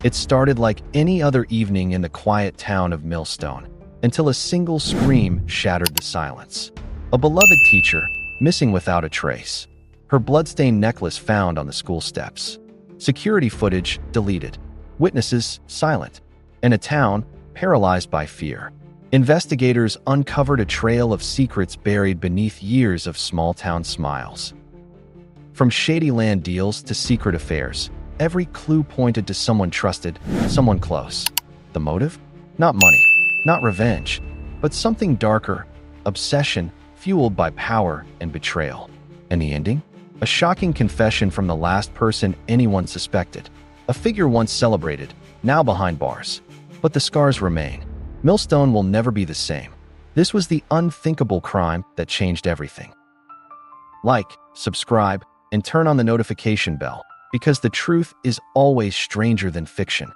It started like any other evening in the quiet town of Millstone, until a single scream shattered the silence. A beloved teacher, missing without a trace. Her bloodstained necklace found on the school steps. Security footage deleted. Witnesses silent. And a town paralyzed by fear. Investigators uncovered a trail of secrets buried beneath years of small-town smiles. From shady land deals to secret affairs, every clue pointed to someone trusted, someone close. The motive? Not money, not revenge, but something darker, obsession fueled by power and betrayal. And the ending? A shocking confession from the last person anyone suspected. A figure once celebrated, now behind bars. But the scars remain. Millstone will never be the same. This was the unthinkable crime that changed everything. Like, subscribe, and turn on the notification bell, because the truth is always stranger than fiction.